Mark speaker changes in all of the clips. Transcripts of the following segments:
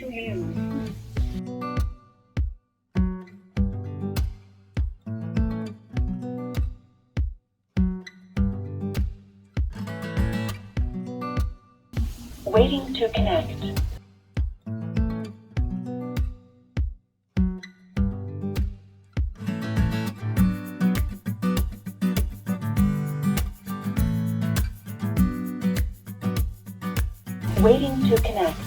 Speaker 1: to use. Waiting to connect. Waiting to connect.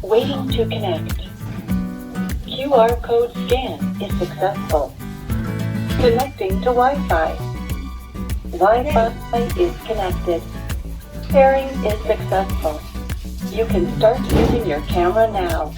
Speaker 1: Waiting to connect. QR code scan is successful. Connecting to Wi-Fi. Wi-Fi is connected. Pairing is successful. You can start using your camera now.